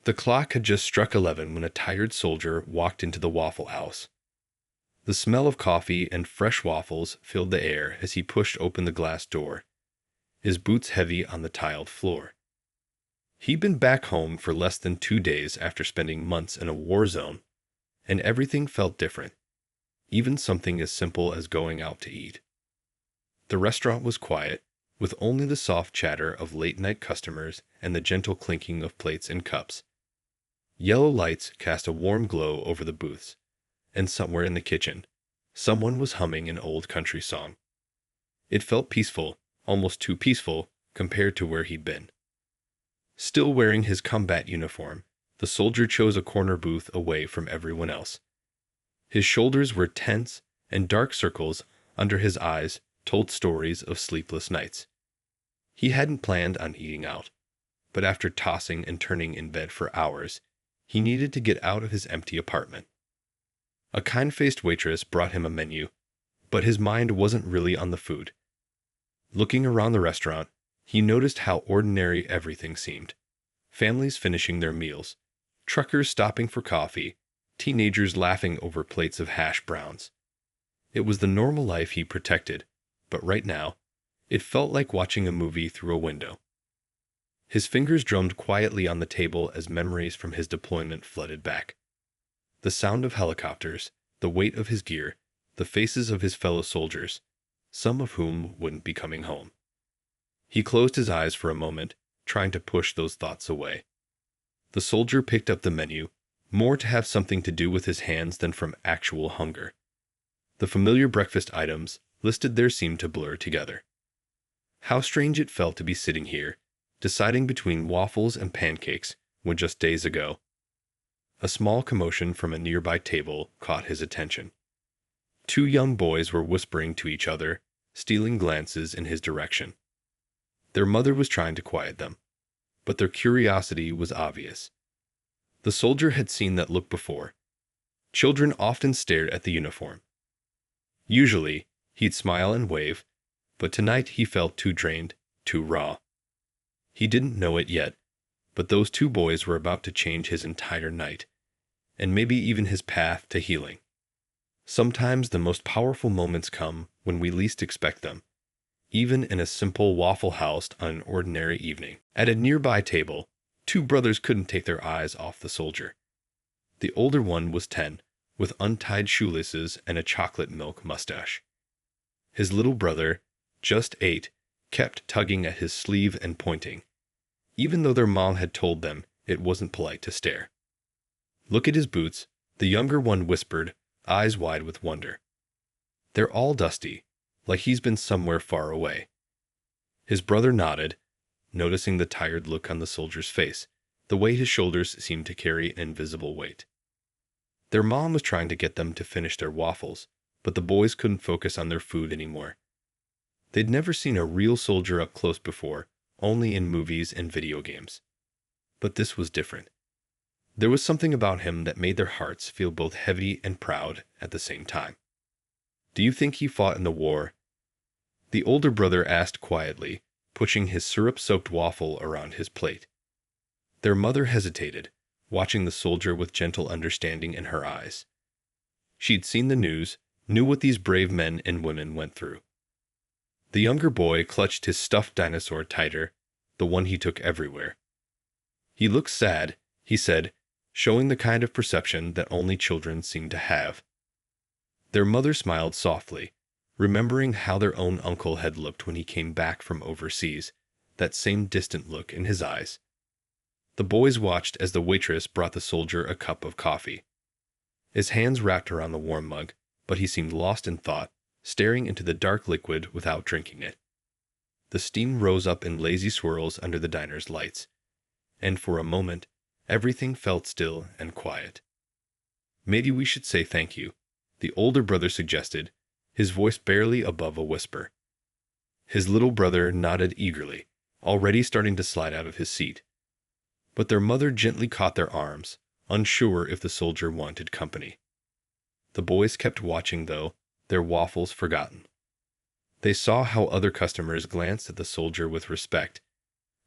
The clock had just struck 11 when a tired soldier walked into the Waffle House. The smell of coffee and fresh waffles filled the air as he pushed open the glass door, his boots heavy on the tiled floor. He'd been back home for less than 2 days after spending months in a war zone, and everything felt different, even something as simple as going out to eat. The restaurant was quiet, with only the soft chatter of late-night customers and the gentle clinking of plates and cups. Yellow lights cast a warm glow over the booths, and somewhere in the kitchen, someone was humming an old country song. It felt peaceful, almost too peaceful compared to where he'd been. Still wearing his combat uniform, the soldier chose a corner booth away from everyone else. His shoulders were tense, and dark circles under his eyes told stories of sleepless nights. He hadn't planned on eating out, but after tossing and turning in bed for hours, he needed to get out of his empty apartment. A kind-faced waitress brought him a menu, but his mind wasn't really on the food. Looking around the restaurant, he noticed how ordinary everything seemed. Families finishing their meals, truckers stopping for coffee, teenagers laughing over plates of hash browns. It was the normal life he protected, but right now, it felt like watching a movie through a window. His fingers drummed quietly on the table as memories from his deployment flooded back. The sound of helicopters, the weight of his gear, the faces of his fellow soldiers, some of whom wouldn't be coming home. He closed his eyes for a moment, trying to push those thoughts away. The soldier picked up the menu, more to have something to do with his hands than from actual hunger. The familiar breakfast items listed there seemed to blur together. How strange it felt to be sitting here, deciding between waffles and pancakes when just days ago. A small commotion from a nearby table caught his attention. Two young boys were whispering to each other, stealing glances in his direction. Their mother was trying to quiet them, but their curiosity was obvious. The soldier had seen that look before. Children often stared at the uniform. Usually, he'd smile and wave, but tonight he felt too drained, too raw. He didn't know it yet, but those two boys were about to change his entire night, and maybe even his path to healing. Sometimes the most powerful moments come when we least expect them, even in a simple Waffle House on an ordinary evening. At a nearby table, two brothers couldn't take their eyes off the soldier. The older one was 10, with untied shoelaces and a chocolate milk mustache. His little brother, just 8, kept tugging at his sleeve and pointing, even though their mom had told them it wasn't polite to stare. "Look at his boots," the younger one whispered, eyes wide with wonder. "They're all dusty, like he's been somewhere far away." His brother nodded, noticing the tired look on the soldier's face, the way his shoulders seemed to carry an invisible weight. Their mom was trying to get them to finish their waffles, but the boys couldn't focus on their food anymore. They'd never seen a real soldier up close before, only in movies and video games. But this was different. There was something about him that made their hearts feel both heavy and proud at the same time. "Do you think he fought in the war?" The older brother asked quietly, pushing his syrup-soaked waffle around his plate. Their mother hesitated, watching the soldier with gentle understanding in her eyes. She'd seen the news, knew what these brave men and women went through. The younger boy clutched his stuffed dinosaur tighter, the one he took everywhere. "He looks sad," he said, showing the kind of perception that only children seem to have. Their mother smiled softly, remembering how their own uncle had looked when he came back from overseas, that same distant look in his eyes. The boys watched as the waitress brought the soldier a cup of coffee. His hands wrapped around the warm mug, but he seemed lost in thought, staring into the dark liquid without drinking it. The steam rose up in lazy swirls under the diner's lights, and for a moment, everything felt still and quiet. "Maybe we should say thank you," the older brother suggested, his voice barely above a whisper. His little brother nodded eagerly, already starting to slide out of his seat. But their mother gently caught their arms, unsure if the soldier wanted company. The boys kept watching, though, their waffles forgotten. They saw how other customers glanced at the soldier with respect,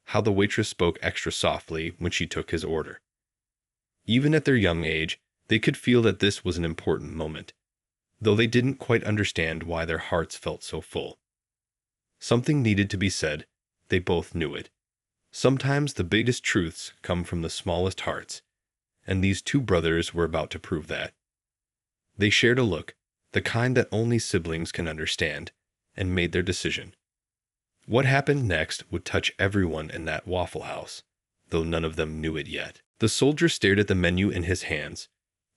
how the waitress spoke extra softly when she took his order. Even at their young age, they could feel that this was an important moment, though they didn't quite understand why their hearts felt so full. Something needed to be said. They both knew it. Sometimes the biggest truths come from the smallest hearts, and these two brothers were about to prove that. They shared a look, the kind that only siblings can understand, and made their decision. What happened next would touch everyone in that Waffle House, though none of them knew it yet. The soldier stared at the menu in his hands,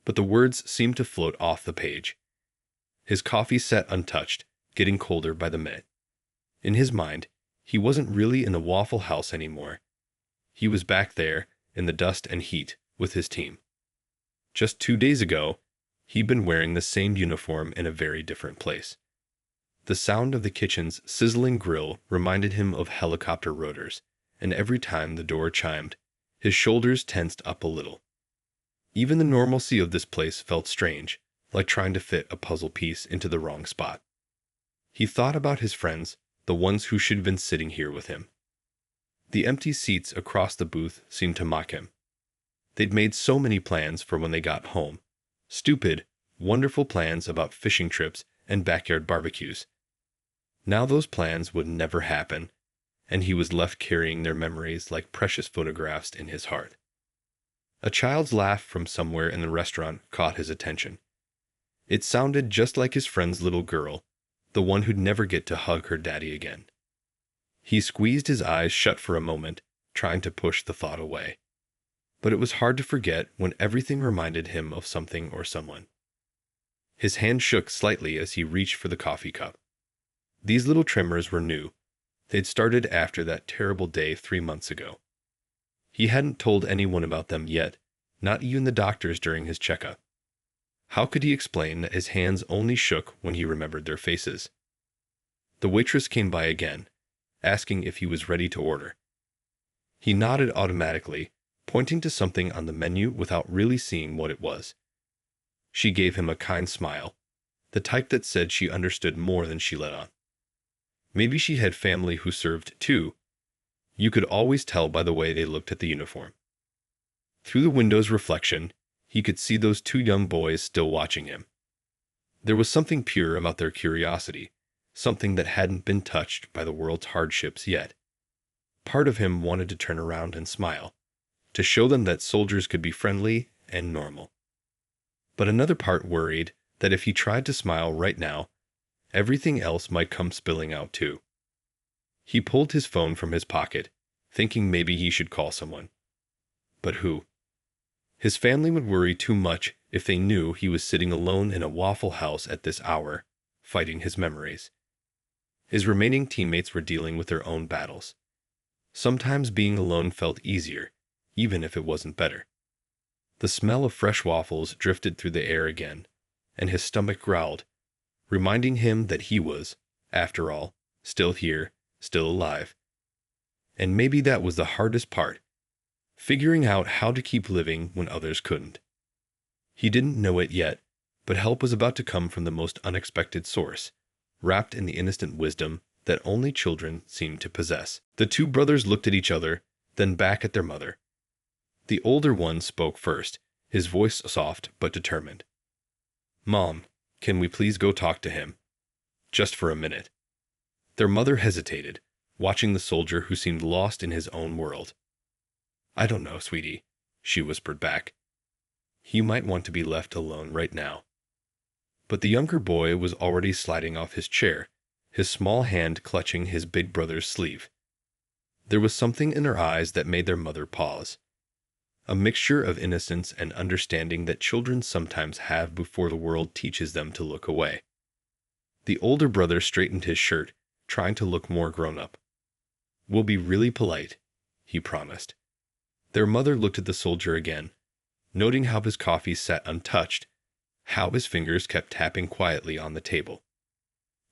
but the words seemed to float off the page. His coffee sat untouched, getting colder by the minute. In his mind, he wasn't really in the Waffle House anymore. He was back there, in the dust and heat, with his team. Just 2 days ago, he'd been wearing the same uniform in a very different place. The sound of the kitchen's sizzling grill reminded him of helicopter rotors, and every time the door chimed, his shoulders tensed up a little. Even the normalcy of this place felt strange, like trying to fit a puzzle piece into the wrong spot. He thought about his friends, the ones who should have been sitting here with him. The empty seats across the booth seemed to mock him. They'd made so many plans for when they got home. Stupid, wonderful plans about fishing trips and backyard barbecues. Now those plans would never happen, and he was left carrying their memories like precious photographs in his heart. A child's laugh from somewhere in the restaurant caught his attention. It sounded just like his friend's little girl, the one who'd never get to hug her daddy again. He squeezed his eyes shut for a moment, trying to push the thought away. But it was hard to forget when everything reminded him of something or someone. His hand shook slightly as he reached for the coffee cup. These little tremors were new. They'd started after that terrible day 3 months ago. He hadn't told anyone about them yet, not even the doctors during his checkup. How could he explain that his hands only shook when he remembered their faces? The waitress came by again, asking if he was ready to order. He nodded automatically, pointing to something on the menu without really seeing what it was. She gave him a kind smile, the type that said she understood more than she let on. Maybe she had family who served too. You could always tell by the way they looked at the uniform. Through the window's reflection, he could see those 2 young boys still watching him. There was something pure about their curiosity, something that hadn't been touched by the world's hardships yet. Part of him wanted to turn around and smile, to show them that soldiers could be friendly and normal. But another part worried that if he tried to smile right now, everything else might come spilling out too. He pulled his phone from his pocket, thinking maybe he should call someone. But who? His family would worry too much if they knew he was sitting alone in a Waffle House at this hour, fighting his memories. His remaining teammates were dealing with their own battles. Sometimes being alone felt easier, even if it wasn't better. The smell of fresh waffles drifted through the air again, and his stomach growled, reminding him that he was, after all, still here, still alive. And maybe that was the hardest part, figuring out how to keep living when others couldn't. He didn't know it yet, but help was about to come from the most unexpected source, wrapped in the innocent wisdom that only children seem to possess. The 2 brothers looked at each other, then back at their mother. The older one spoke first, his voice soft but determined. "Mom, can we please go talk to him? Just for a minute." Their mother hesitated, watching the soldier who seemed lost in his own world. "I don't know, sweetie," she whispered back. "He might want to be left alone right now." But the younger boy was already sliding off his chair, his small hand clutching his big brother's sleeve. There was something in their eyes that made their mother pause. A mixture of innocence and understanding that children sometimes have before the world teaches them to look away. The older brother straightened his shirt, trying to look more grown up. "We'll be really polite," he promised. Their mother looked at the soldier again, noting how his coffee sat untouched, how his fingers kept tapping quietly on the table.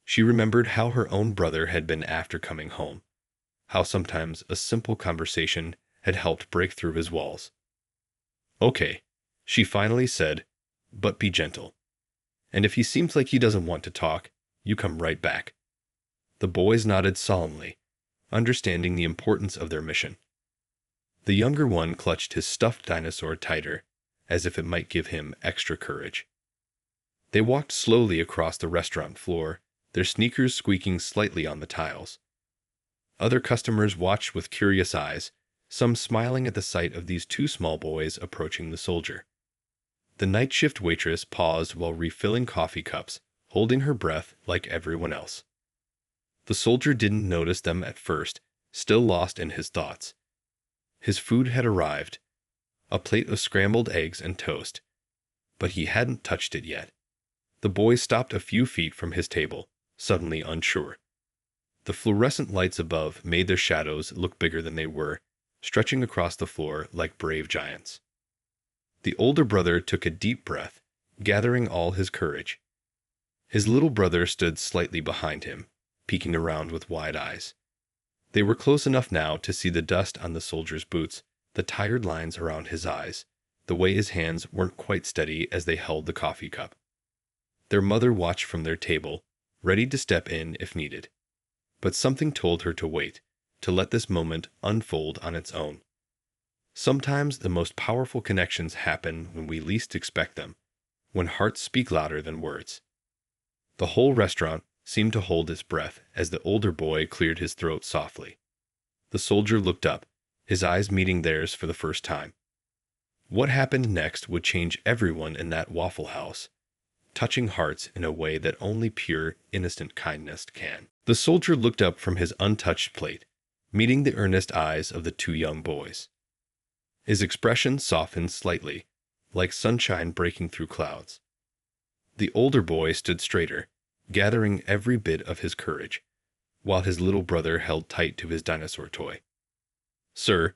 She remembered how her own brother had been after coming home, how sometimes a simple conversation had helped break through his walls. "Okay," she finally said, "but be gentle. And if he seems like he doesn't want to talk, you come right back." The boys nodded solemnly, understanding the importance of their mission. The younger one clutched his stuffed dinosaur tighter, as if it might give him extra courage. They walked slowly across the restaurant floor, their sneakers squeaking slightly on the tiles. Other customers watched with curious eyes, some smiling at the sight of these two small boys approaching the soldier. The night shift waitress paused while refilling coffee cups, holding her breath like everyone else. The soldier didn't notice them at first, still lost in his thoughts. His food had arrived, a plate of scrambled eggs and toast, but he hadn't touched it yet. The boy stopped a few feet from his table, suddenly unsure. The fluorescent lights above made their shadows look bigger than they were, stretching across the floor like brave giants. The older brother took a deep breath, gathering all his courage. His little brother stood slightly behind him, peeking around with wide eyes. They were close enough now to see the dust on the soldier's boots, the tired lines around his eyes, the way his hands weren't quite steady as they held the coffee cup. Their mother watched from their table, ready to step in if needed. But something told her to wait, to let this moment unfold on its own. Sometimes the most powerful connections happen when we least expect them, when hearts speak louder than words. The whole restaurant seemed to hold its breath as the older boy cleared his throat softly. The soldier looked up, his eyes meeting theirs for the first time. What happened next would change everyone in that Waffle House, touching hearts in a way that only pure, innocent kindness can. The soldier looked up from his untouched plate, meeting the earnest eyes of the two young boys. His expression softened slightly, like sunshine breaking through clouds. The older boy stood straighter, gathering every bit of his courage, while his little brother held tight to his dinosaur toy. "Sir,"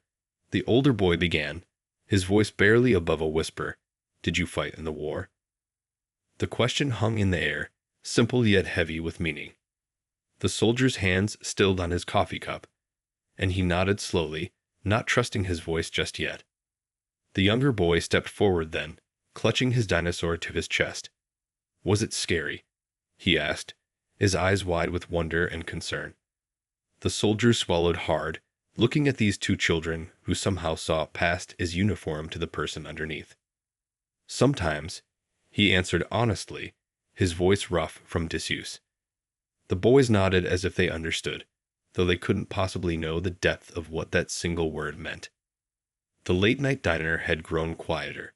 the older boy began, his voice barely above a whisper, "did you fight in the war?" The question hung in the air, simple yet heavy with meaning. The soldier's hands stilled on his coffee cup, and he nodded slowly, not trusting his voice just yet. The younger boy stepped forward then, clutching his dinosaur to his chest. "Was it scary?" he asked, his eyes wide with wonder and concern. The soldier swallowed hard, looking at these two children who somehow saw past his uniform to the person underneath. "Sometimes," he answered honestly, his voice rough from disuse. The boys nodded as if they understood, though they couldn't possibly know the depth of what that single word meant. The late-night diner had grown quieter,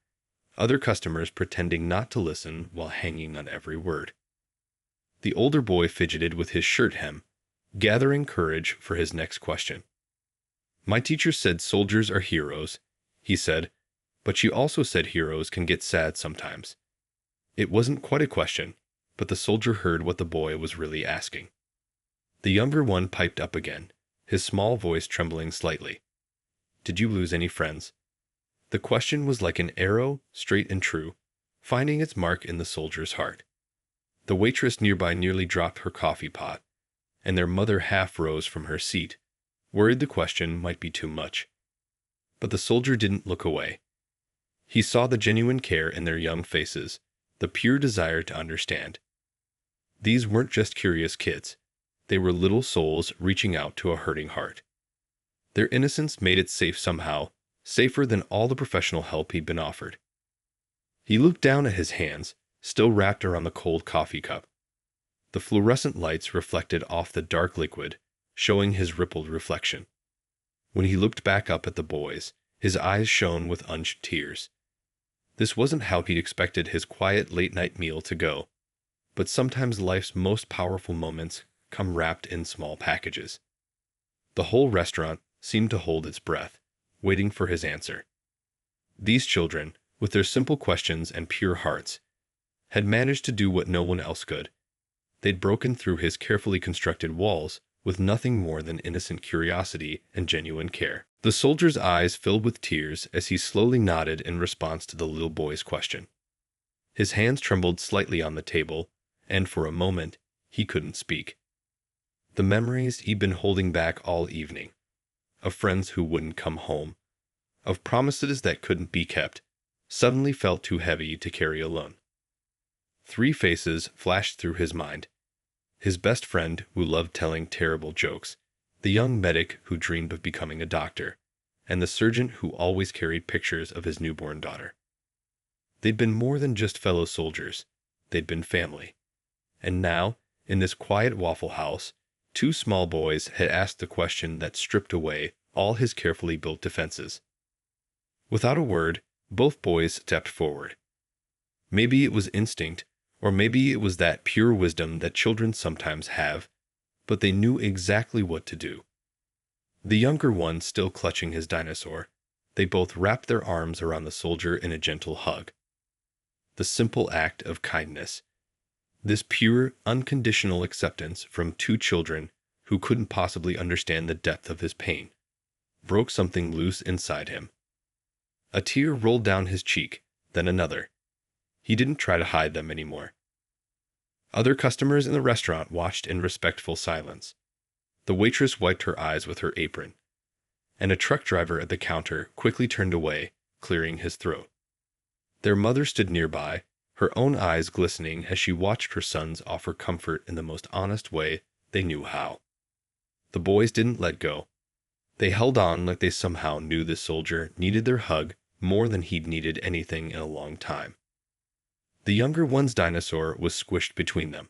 other customers pretending not to listen while hanging on every word. The older boy fidgeted with his shirt hem, gathering courage for his next question. "My teacher said soldiers are heroes," he said, "but she also said heroes can get sad sometimes." It wasn't quite a question, but the soldier heard what the boy was really asking. The younger one piped up again, his small voice trembling slightly. "Did you lose any friends?" The question was like an arrow, straight and true, finding its mark in the soldier's heart. The waitress nearby nearly dropped her coffee pot, and their mother half rose from her seat, worried the question might be too much. But the soldier didn't look away. He saw the genuine care in their young faces, the pure desire to understand. These weren't just curious kids. They were little souls reaching out to a hurting heart. Their innocence made it safe somehow, safer than all the professional help he'd been offered. He looked down at his hands, still wrapped around the cold coffee cup. The fluorescent lights reflected off the dark liquid, showing his rippled reflection. When he looked back up at the boys, his eyes shone with unshed tears. This wasn't how he'd expected his quiet late-night meal to go, but sometimes life's most powerful moments come wrapped in small packages. The whole restaurant seemed to hold its breath, waiting for his answer. These children, with their simple questions and pure hearts, had managed to do what no one else could. They'd broken through his carefully constructed walls with nothing more than innocent curiosity and genuine care. The soldier's eyes filled with tears as he slowly nodded in response to the little boy's question. His hands trembled slightly on the table, and for a moment, he couldn't speak. The memories he'd been holding back all evening, of friends who wouldn't come home, of promises that couldn't be kept, suddenly felt too heavy to carry alone. 3 faces flashed through his mind. His best friend who loved telling terrible jokes, the young medic who dreamed of becoming a doctor, and the surgeon who always carried pictures of his newborn daughter. They'd been more than just fellow soldiers. They'd been family. And now, in this quiet Waffle House, two small boys had asked the question that stripped away all his carefully built defenses. Without a word, both boys stepped forward. Maybe it was instinct, or maybe it was that pure wisdom that children sometimes have, but they knew exactly what to do. The younger one still clutching his dinosaur, they both wrapped their arms around the soldier in a gentle hug. The simple act of kindness. This pure, unconditional acceptance from two children who couldn't possibly understand the depth of his pain, broke something loose inside him. A tear rolled down his cheek, then another. He didn't try to hide them anymore. Other customers in the restaurant watched in respectful silence. The waitress wiped her eyes with her apron, and a truck driver at the counter quickly turned away, clearing his throat. Their mother stood nearby, her own eyes glistening as she watched her sons offer comfort in the most honest way they knew how. The boys didn't let go. They held on like they somehow knew this soldier needed their hug more than he'd needed anything in a long time. The younger one's dinosaur was squished between them,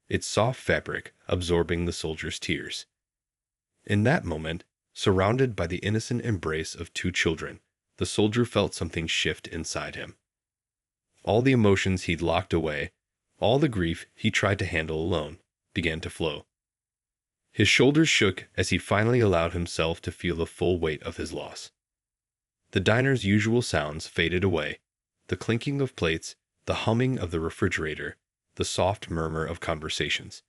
its soft fabric absorbing the soldier's tears. In that moment, surrounded by the innocent embrace of two children, the soldier felt something shift inside him. All the emotions he'd locked away, all the grief he tried to handle alone, began to flow. His shoulders shook as he finally allowed himself to feel the full weight of his loss. The diner's usual sounds faded away, the clinking of plates, the humming of the refrigerator, the soft murmur of conversations.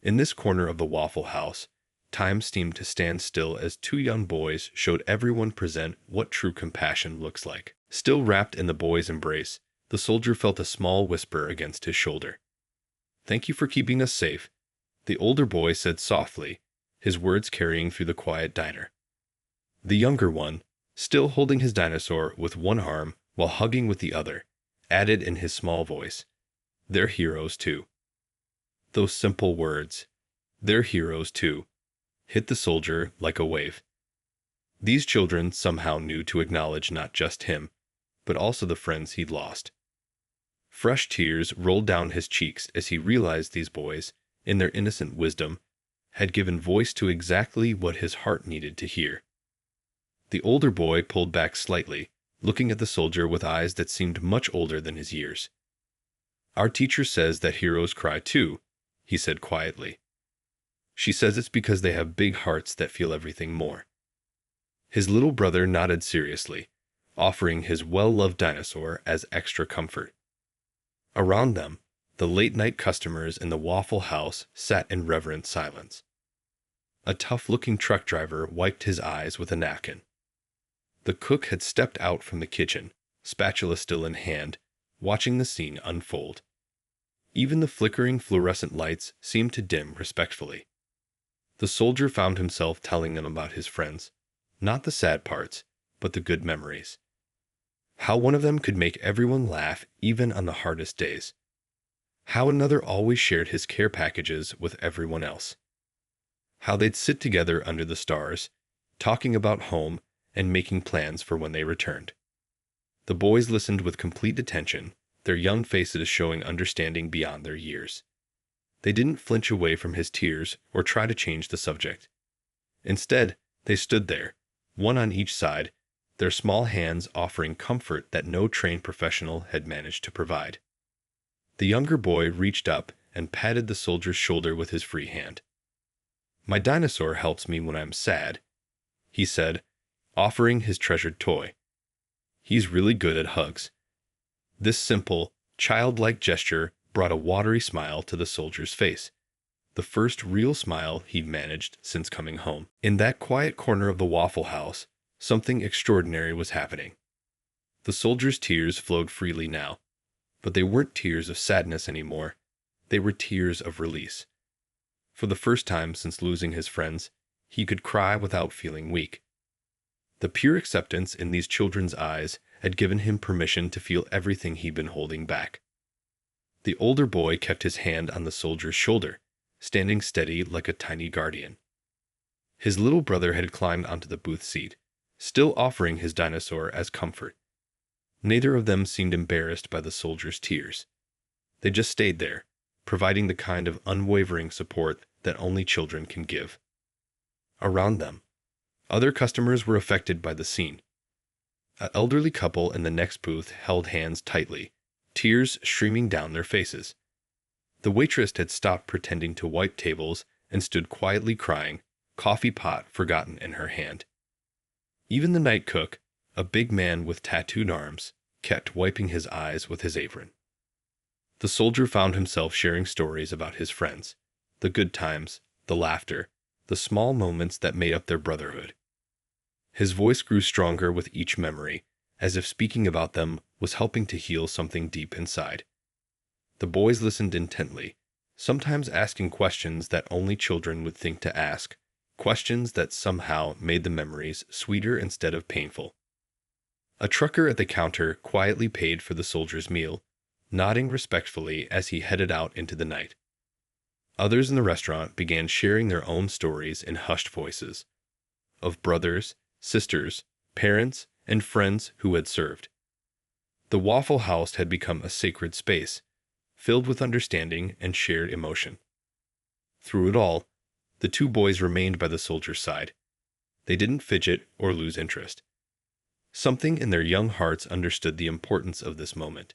In this corner of the Waffle House, time seemed to stand still as two young boys showed everyone present what true compassion looks like. Still wrapped in the boy's embrace, the soldier felt a small whisper against his shoulder. "Thank you for keeping us safe," the older boy said softly, his words carrying through the quiet diner. The younger one, still holding his dinosaur with one arm while hugging with the other, added in his small voice, "They're heroes too." Those simple words, "They're heroes too," hit the soldier like a wave. These children somehow knew to acknowledge not just him, but also the friends he'd lost. Fresh tears rolled down his cheeks as he realized these boys, in their innocent wisdom, had given voice to exactly what his heart needed to hear. The older boy pulled back slightly, looking at the soldier with eyes that seemed much older than his years. "Our teacher says that heroes cry too," he said quietly. "She says it's because they have big hearts that feel everything more." His little brother nodded seriously, offering his well-loved dinosaur as extra comfort. Around them, the late-night customers in the Waffle House sat in reverent silence. A tough-looking truck driver wiped his eyes with a napkin. The cook had stepped out from the kitchen, spatula still in hand, watching the scene unfold. Even the flickering fluorescent lights seemed to dim respectfully. The soldier found himself telling them about his friends, not the sad parts, but the good memories. How one of them could make everyone laugh even on the hardest days. How another always shared his care packages with everyone else. How they'd sit together under the stars, talking about home and making plans for when they returned. The boys listened with complete attention, their young faces showing understanding beyond their years. They didn't flinch away from his tears or try to change the subject. Instead, they stood there, one on each side, their small hands offering comfort that no trained professional had managed to provide. The younger boy reached up and patted the soldier's shoulder with his free hand. "My dinosaur helps me when I'm sad," he said, offering his treasured toy. "He's really good at hugs." This simple, childlike gesture brought a watery smile to the soldier's face, the first real smile he'd managed since coming home. In that quiet corner of the Waffle House, something extraordinary was happening. The soldier's tears flowed freely now, but they weren't tears of sadness anymore. They were tears of release. For the first time since losing his friends, he could cry without feeling weak. The pure acceptance in these children's eyes had given him permission to feel everything he'd been holding back. The older boy kept his hand on the soldier's shoulder, standing steady like a tiny guardian. His little brother had climbed onto the booth seat, still offering his dinosaur as comfort. Neither of them seemed embarrassed by the soldier's tears. They just stayed there, providing the kind of unwavering support that only children can give. Around them, other customers were affected by the scene. An elderly couple in the next booth held hands tightly, tears streaming down their faces. The waitress had stopped pretending to wipe tables and stood quietly crying, coffee pot forgotten in her hand. Even the night cook, a big man with tattooed arms, kept wiping his eyes with his apron. The soldier found himself sharing stories about his friends, the good times, the laughter, the small moments that made up their brotherhood. His voice grew stronger with each memory, as if speaking about them was helping to heal something deep inside. The boys listened intently, sometimes asking questions that only children would think to ask, questions that somehow made the memories sweeter instead of painful. A trucker at the counter quietly paid for the soldier's meal, nodding respectfully as he headed out into the night. Others in the restaurant began sharing their own stories in hushed voices, of brothers, sisters, parents, and friends who had served. The Waffle House had become a sacred space, filled with understanding and shared emotion. Through it all, the two boys remained by the soldier's side. They didn't fidget or lose interest. Something in their young hearts understood the importance of this moment.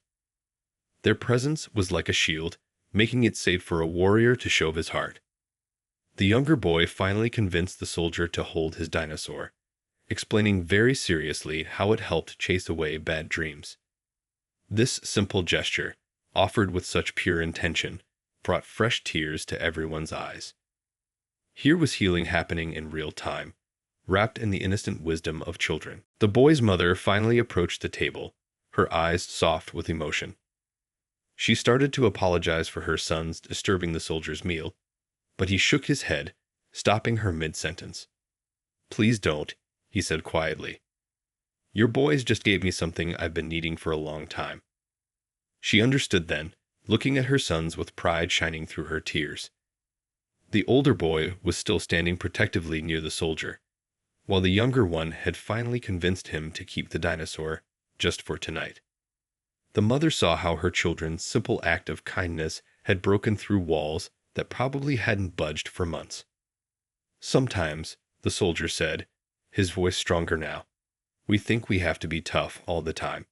Their presence was like a shield, making it safe for a warrior to show his heart. The younger boy finally convinced the soldier to hold his dinosaur, explaining very seriously how it helped chase away bad dreams. This simple gesture, offered with such pure intention, brought fresh tears to everyone's eyes. Here was healing happening in real time, wrapped in the innocent wisdom of children. The boy's mother finally approached the table, her eyes soft with emotion. She started to apologize for her sons disturbing the soldier's meal, but he shook his head, stopping her mid-sentence. "Please don't," he said quietly. "Your boys just gave me something I've been needing for a long time." She understood then, looking at her sons with pride shining through her tears. The older boy was still standing protectively near the soldier, while the younger one had finally convinced him to keep the dinosaur just for tonight. The mother saw how her children's simple act of kindness had broken through walls that probably hadn't budged for months. "Sometimes," the soldier said, his voice stronger now, "we think we have to be tough all the time.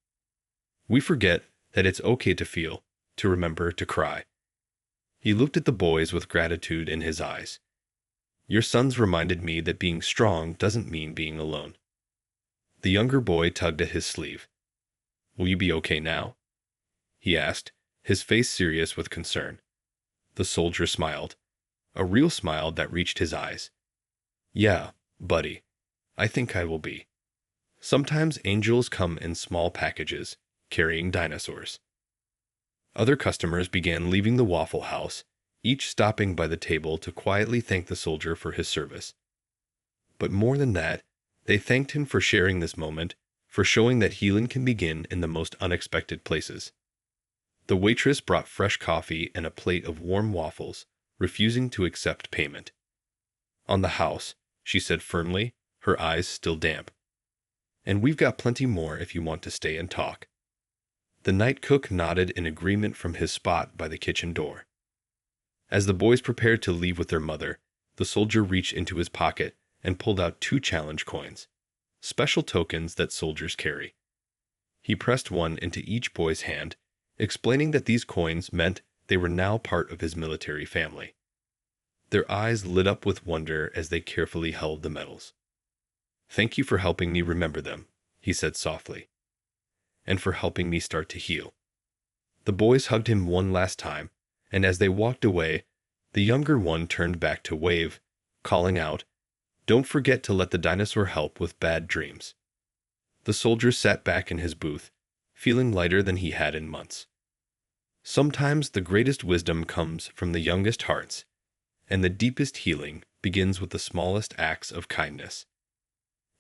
We forget that it's okay to feel, to remember, to cry." He looked at the boys with gratitude in his eyes. "Your sons reminded me that being strong doesn't mean being alone." The younger boy tugged at his sleeve. "Will you be okay now?" he asked, his face serious with concern. The soldier smiled, a real smile that reached his eyes. "Yeah, buddy, I think I will be. Sometimes angels come in small packages, carrying dinosaurs." Other customers began leaving the Waffle House, each stopping by the table to quietly thank the soldier for his service. But more than that, they thanked him for sharing this moment, for showing that healing can begin in the most unexpected places. The waitress brought fresh coffee and a plate of warm waffles, refusing to accept payment. "On the house," she said firmly, her eyes still damp. "And we've got plenty more if you want to stay and talk." The night cook nodded in agreement from his spot by the kitchen door. As the boys prepared to leave with their mother, the soldier reached into his pocket and pulled out 2 challenge coins, special tokens that soldiers carry. He pressed one into each boy's hand, explaining that these coins meant they were now part of his military family. Their eyes lit up with wonder as they carefully held the medals. "Thank you for helping me remember them," he said softly, "and for helping me start to heal." The boys hugged him one last time, and as they walked away, the younger one turned back to wave, calling out, "Don't forget to let the dinosaur help with bad dreams." The soldier sat back in his booth, feeling lighter than he had in months. Sometimes the greatest wisdom comes from the youngest hearts, and the deepest healing begins with the smallest acts of kindness.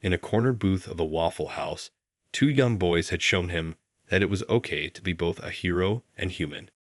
In a corner booth of a Waffle House, 2 young boys had shown him that it was okay to be both a hero and human.